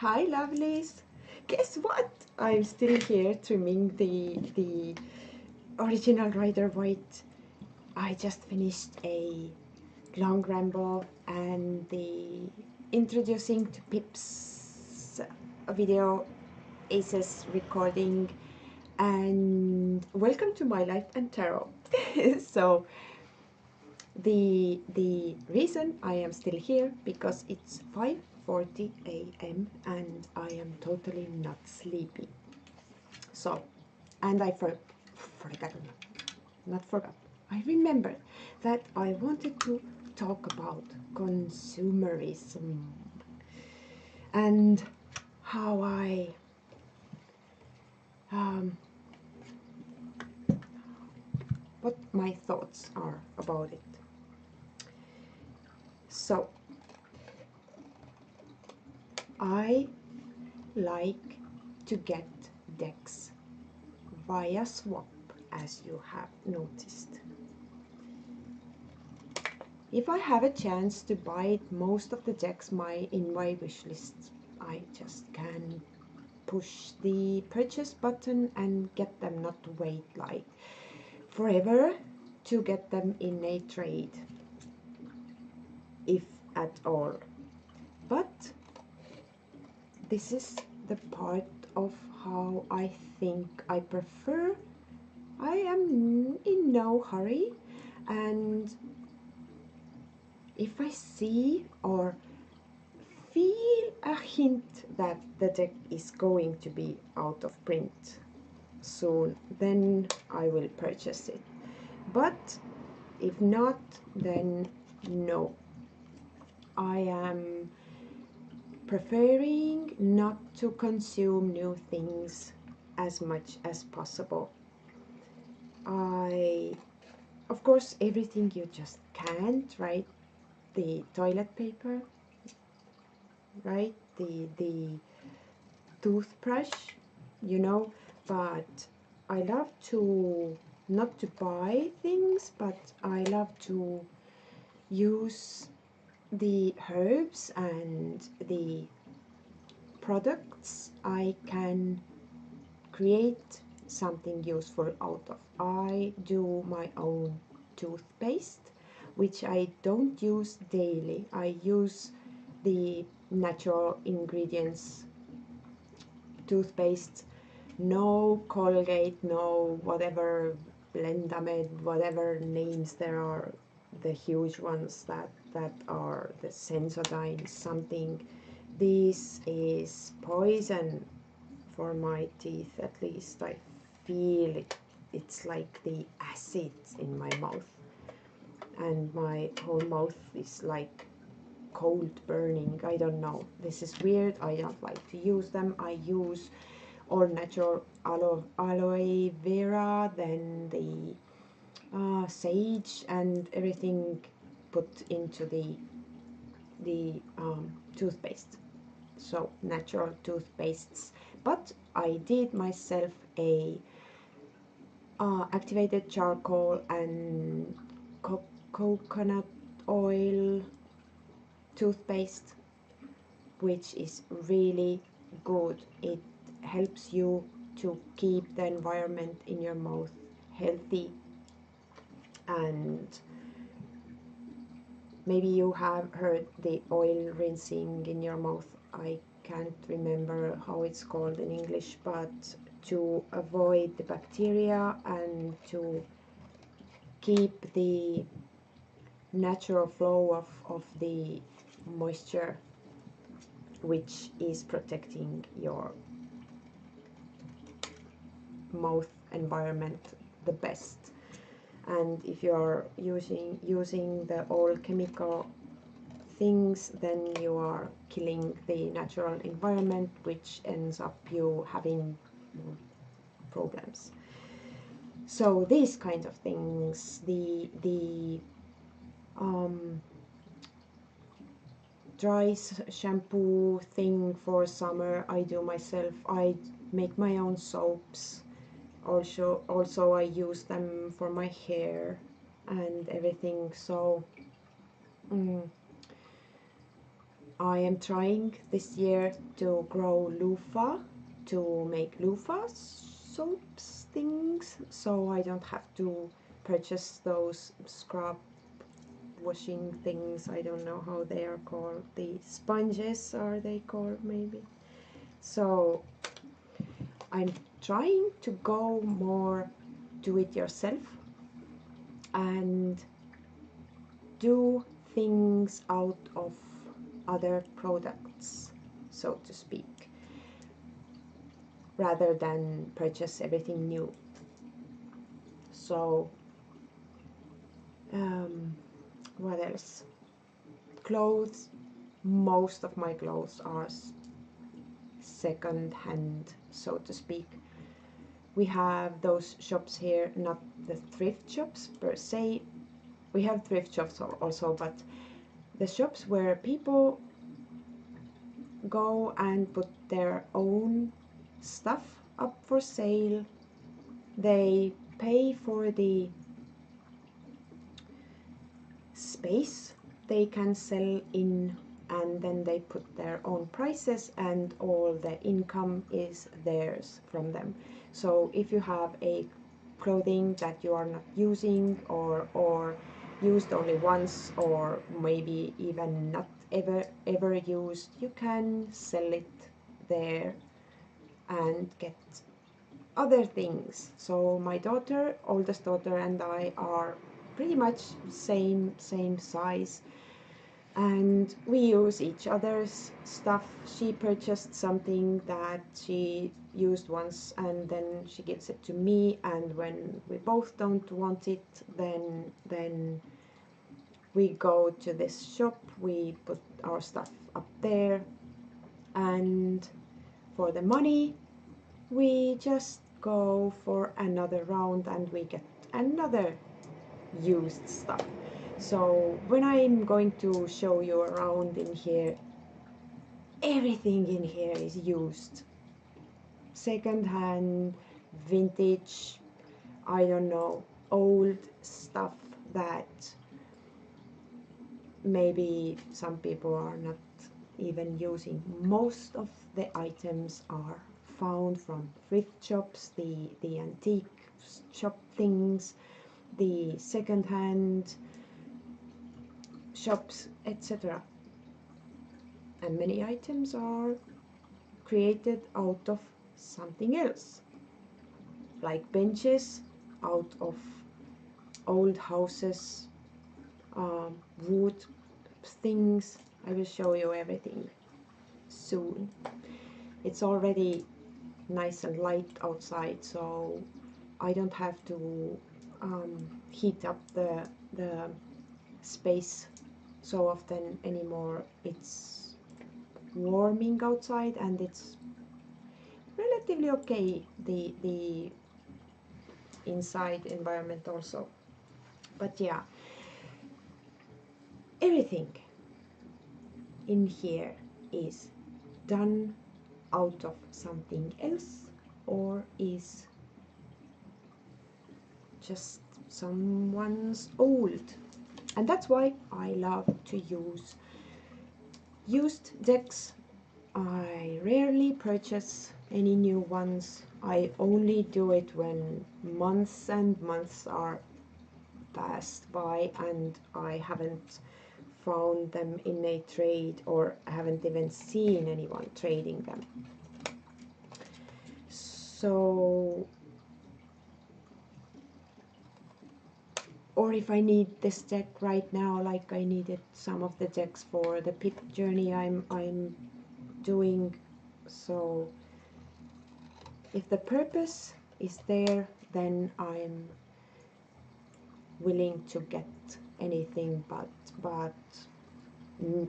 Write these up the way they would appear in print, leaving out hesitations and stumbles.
Hi, lovelies. Guess what? I'm still here trimming the original Rider White. I just finished a long ramble and the introducing to Pips video Aces recording, and welcome to my life and tarot. So the reason I am still here because it's 5:40 a.m. and I am totally not sleepy. So, and I forgot, not forgot. I remember that I wanted to talk about consumerism and how um, what my thoughts are about it. So, I like to get decks via swap, as you have noticed. If I have a chance to buy most of the decks in my wish list, I just can push the purchase button and get them, not to wait like forever to get them in a trade, if at all. But this is the part of how I think I prefer. I am in no hurry, and if I see or feel a hint that the deck is going to be out of print soon, then I will purchase it. But if not, then no. I am preferring not to consume new things as much as possible. Of course, everything you just can't, right? The toilet paper, right? The toothbrush, you know, but I love to not to buy things, but I love to use the herbs and the products I can create something useful out of. I do my own toothpaste, which I don't use daily. I use the natural ingredients toothpaste, no Colgate, no whatever Blendamed, whatever names there are, the huge ones that are the Sensodyne something. This is poison for my teeth, at least I feel it. It's like the acids in my mouth, and my whole mouth is like cold burning. I don't know, this is weird. I don't like to use them. I use all natural aloe vera, then the sage and everything put into the toothpaste. So natural toothpastes. But I did myself a activated charcoal and coconut oil toothpaste, which is really good. It helps you to keep the environment in your mouth healthy, and maybe you have heard the oil rinsing in your mouth. I can't remember how it's called in English, but to avoid the bacteria and to keep the natural flow of the moisture, which is protecting your mouth environment the best. And if you're using the all chemical things, then you are killing the natural environment, which ends up you having problems. So these kinds of things, the dry shampoo thing for summer, I do myself. I make my own soaps. Also I use them for my hair and everything. So I am trying this year to grow loofah, to make loofah soaps things, so I don't have to purchase those scrub washing things. I don't know how they are called. The sponges are they called maybe. So I'm trying to go more do it yourself and do things out of other products, so to speak, rather than purchase everything new. So what else? Clothes. Most of my clothes are second hand, so to speak. We have those shops here, not the thrift shops per se. We have thrift shops also, but the shops where people go and put their own stuff up for sale. They pay for the space they can sell in, and then they put their own prices and all the income is theirs from them. So if you have a clothing that you are not using or used only once, or maybe even not ever used, you can sell it there and get other things. So my daughter, oldest daughter, and I are pretty much same size, and we use each other's stuff. She purchased something that she used once and then she gives it to me, and when we both don't want it, then we go to this shop, we put our stuff up there, and for the money we just go for another round and we get another used stuff. So when I'm going to show you around in here, everything in here is used. Second hand, vintage, I don't know, old stuff that maybe some people are not even using. Most of the items are found from thrift shops, the antique shop things, the second-hand shops, etc. And many items are created out of something else, like benches out of old houses, wood things. I will show you everything soon. It's already nice and light outside, so I don't have to heat up the space so often anymore. It's warming outside and it's relatively okay, the inside environment also. But yeah, everything in here is done out of something else or is just someone's old. And that's why I love to use used decks. I rarely purchase any new ones. I only do it when months and months are passed by and I haven't found them in a trade, or haven't even seen anyone trading them. So, or if I need this deck right now, like I needed some of the decks for the pit journey I'm doing. So if the purpose is there, then I'm willing to get anything but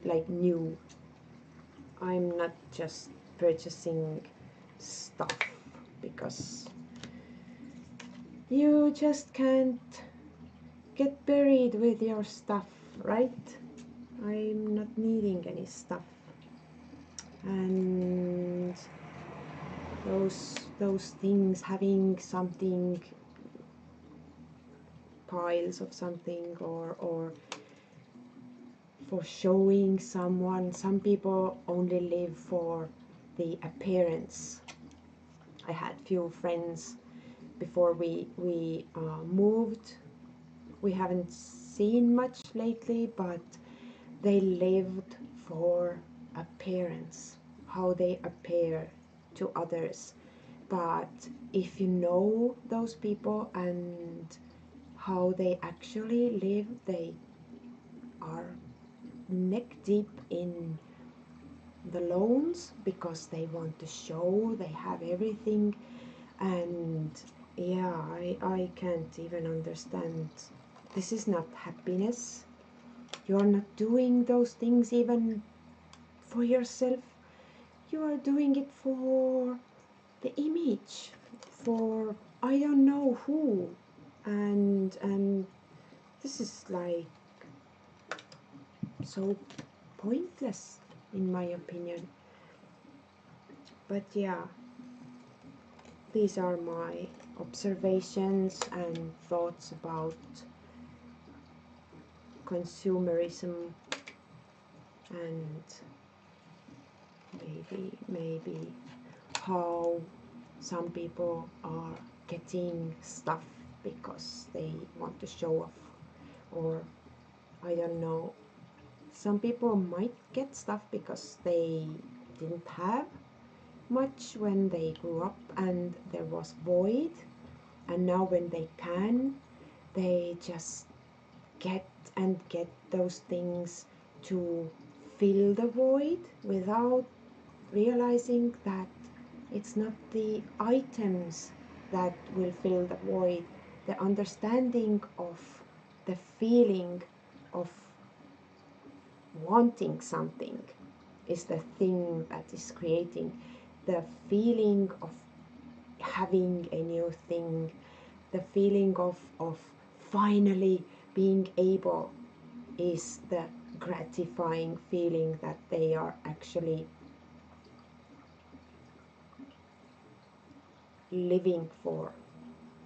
like new. I'm not just purchasing stuff because you just can't get buried with your stuff, right? I'm not needing any stuff, and those things, having something, piles of something, or for showing someone. Some people only live for the appearance. I had few friends before we moved. We haven't seen much lately, but they lived for appearance, how they appear to others. But if you know those people and how they actually live, they are neck deep in the loans because they want to show they have everything. And yeah, I can't even understand. This is not happiness. You're not doing those things even for yourself. You are doing it for the image, for I don't know who. And this is like so pointless in my opinion. But yeah, these are my observations and thoughts about consumerism, and maybe how some people are getting stuff because they want to show off, or I don't know. Some people might get stuff because they didn't have much when they grew up and there was void, and now when they can, they just get and get those things to fill the void without realizing that it's not the items that will fill the void. The understanding of the feeling of wanting something is the thing that is creating the feeling of having a new thing, the feeling of finally being able is the gratifying feeling that they are actually living for,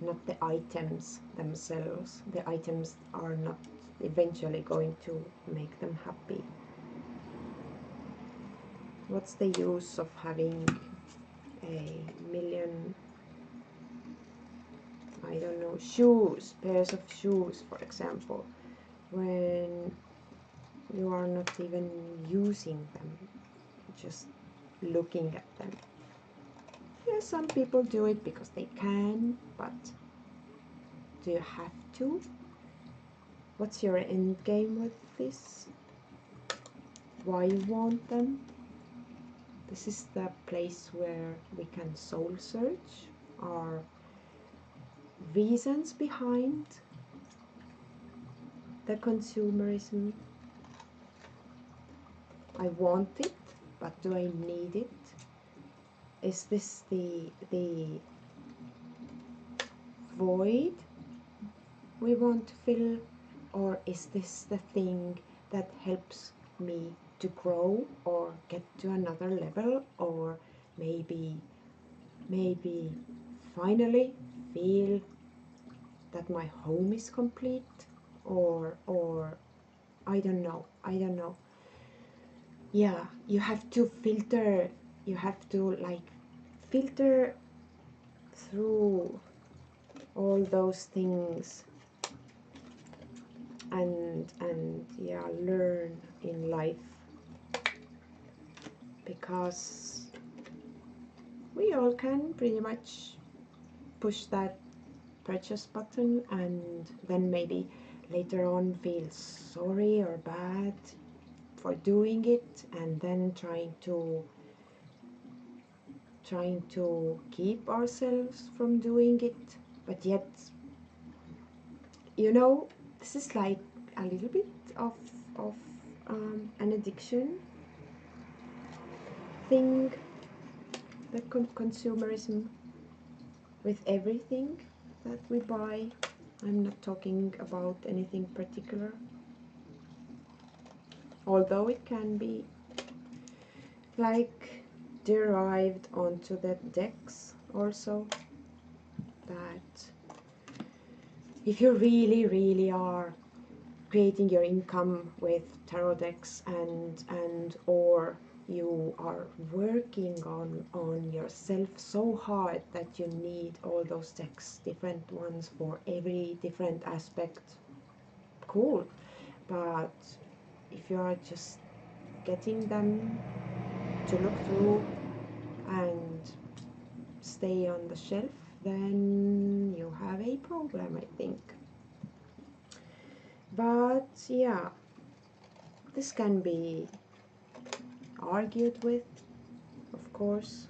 not the items themselves. The items are not eventually going to make them happy. What's the use of having a million, I don't know, shoes, pairs of shoes, for example, when you are not even using them, just looking at them? Yeah, some people do it because they can, but do you have to? What's your end game with this? Why you want them? This is the place where we can soul search our reasons behind the consumerism. I want it, but do I need it? Is this the void we want to fill, or is this the thing that helps me to grow or get to another level, or maybe finally feel that my home is complete, or I don't know. Yeah, you have to filter, you have to like filter through all those things, and yeah, learn in life, because we all can pretty much push that purchase button and then maybe later on feel sorry or bad for doing it, and then trying to keep ourselves from doing it. But yet, you know, this is like a little bit of an addiction thing, the consumerism with everything that we buy. I'm not talking about anything particular, although it can be like derived onto the decks also, that if you really are creating your income with tarot decks, and or you are working on yourself so hard that you need all those decks, different ones for every different aspect. Cool. But if you are just getting them to look through and stay on the shelf, then you have a problem, I think. But yeah, this can be argued with, of course,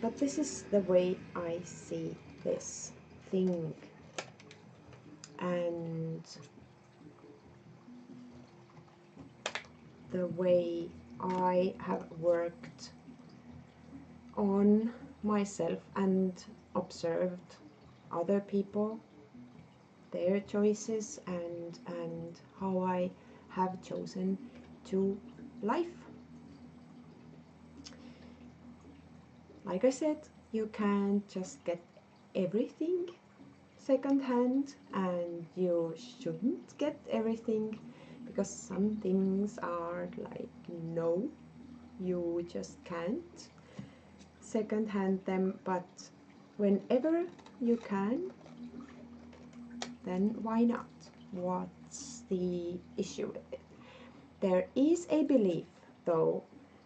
but this is the way I see this thing. And the way I have worked on myself and observed other people, their choices, and how I have chosen to life. Like I said, you can't just get everything secondhand, and you shouldn't get everything, because some things are like, no, you just can't secondhand them. But whenever you can, then why not? What's the issue with it? There is a belief, though,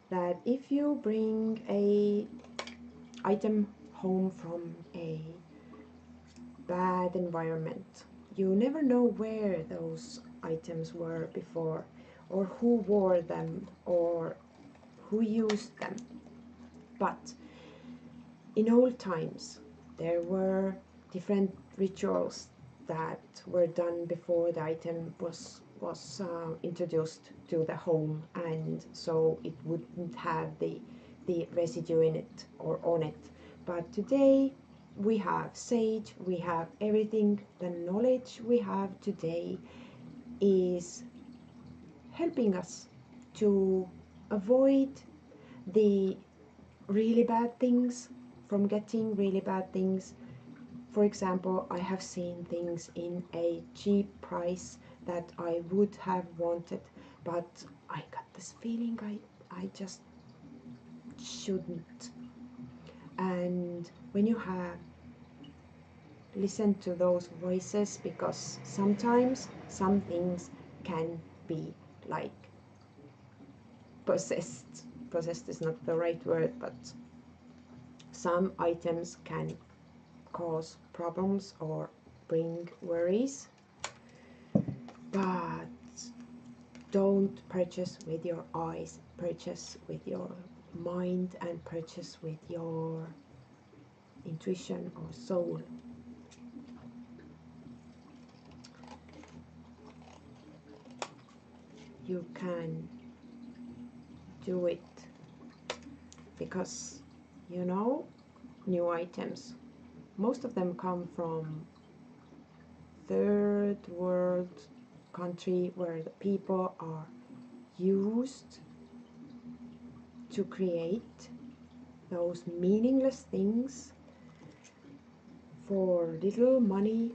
that if you bring a item home from a bad environment, you never know where those items were before, or who wore them, or who used them. But in old times, there were different rituals that were done before the item was introduced to the home, and so it wouldn't have the residue in it or on it. But today we have sage, we have everything. The knowledge we have today is helping us to avoid the really bad things, from getting really bad things. For example, I have seen things in a cheap price that I would have wanted, but I got this feeling I just shouldn't. And when you have listened to those voices, because sometimes some things can be like possessed. Possessed is not the right word, but some items can cause problems or bring worries. But don't purchase with your eyes, purchase with your mind, and purchase with your intuition or soul. You can do it, because you know, new items, most of them come from third world country, where the people are used to create those meaningless things for little money,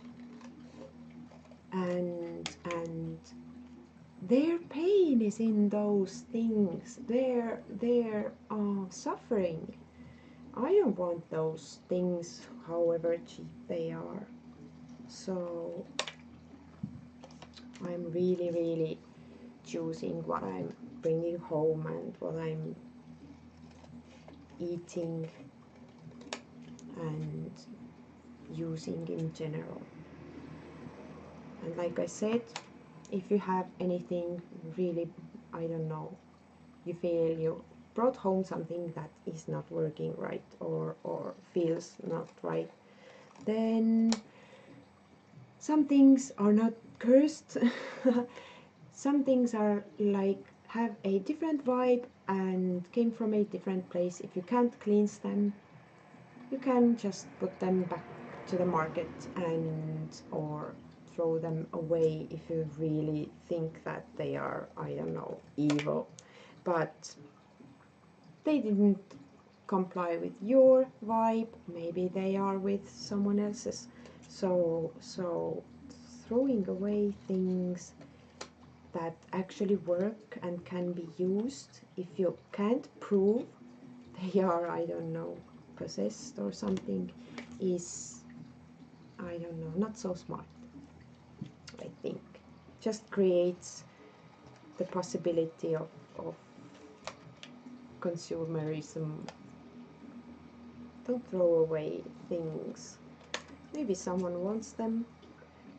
and their pain is in those things, their suffering. I don't want those things, however cheap they are. So I'm really choosing what I'm bringing home and what I'm eating and using in general. And like I said, if you have anything really, I don't know, you feel you brought home something that is not working right, or feels not right, then some things are not cursed. Some things are like, have a different vibe and came from a different place. If you can't cleanse them, you can just put them back to the market, and or throw them away if you really think that they are, I don't know, evil. But they didn't comply with your vibe, maybe they are with someone else's. So throwing away things that actually work and can be used if you can't prove they are, I don't know, possessed or something, is, I don't know, not so smart, I think. Just creates the possibility of consumerism. Don't throw away things. Maybe someone wants them.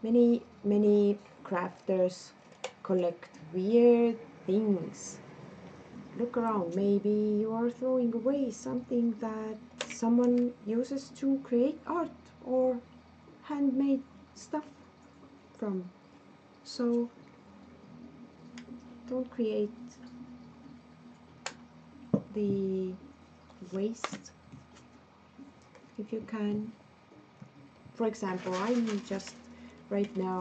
Many crafters collect weird things. Look around. Maybe you are throwing away something that someone uses to create art or handmade stuff from. So don't create the waste if you can. For example, I'm just right now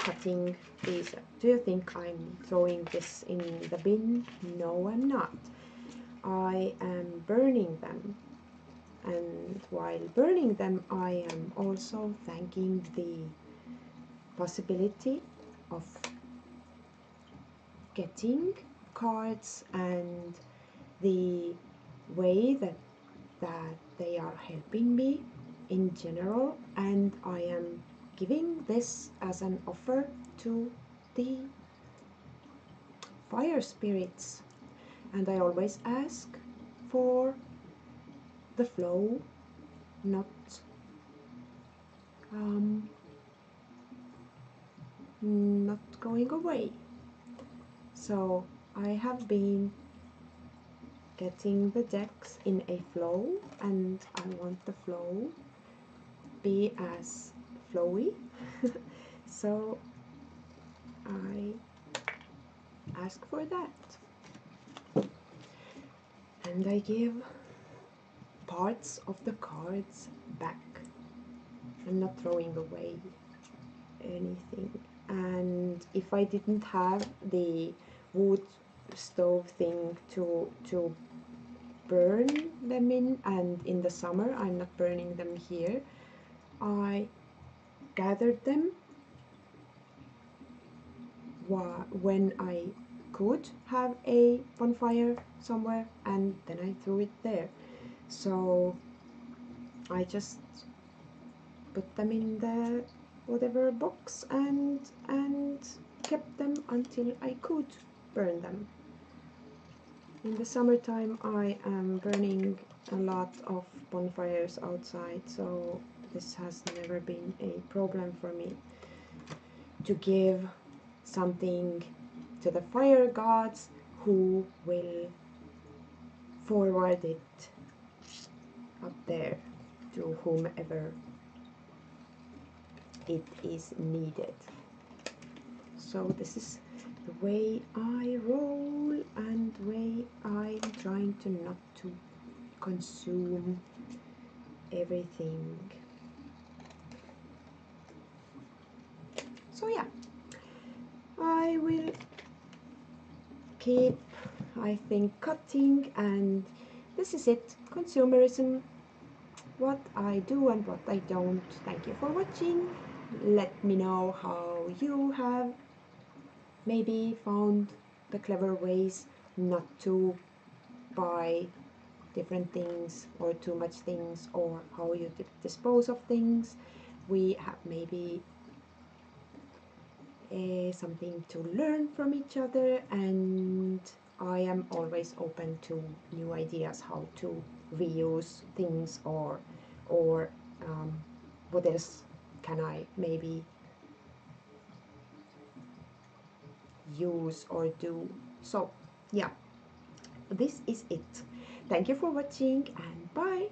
cutting these. Do you think I'm throwing this in the bin? No, I'm not. I am burning them. And while burning them, I am also thanking the possibility of getting cards and the way that they are helping me in general, and I am giving this as an offer to the fire spirits. And I always ask for the flow, not not going away. So I have been getting the decks in a flow, and I want the flow be as flowy. So I ask for that, and I give parts of the cards back. I'm not throwing away anything. And if I didn't have the wood stove thing to burn them in, and in the summer I'm not burning them here, I gathered them when I could have a bonfire somewhere, and then I threw it there. So I just put them in the whatever box and kept them until I could burn them. In the summertime I am burning a lot of bonfires outside, so this has never been a problem for me to give something to the fire gods, who will forward it up there to whomever it is needed. So this is the way I roll, and the way I'm trying to not to consume everything. So yeah, I will keep, I think, cutting, and this is it. Consumerism, what I do and what I don't. Thank you for watching. Let me know how you have maybe found the clever ways not to buy different things or too much things, or how you dispose of things. We have maybe something to learn from each other, and I am always open to new ideas how to reuse things, or what else can I maybe use or do. So yeah, this is it. Thank you for watching, and bye.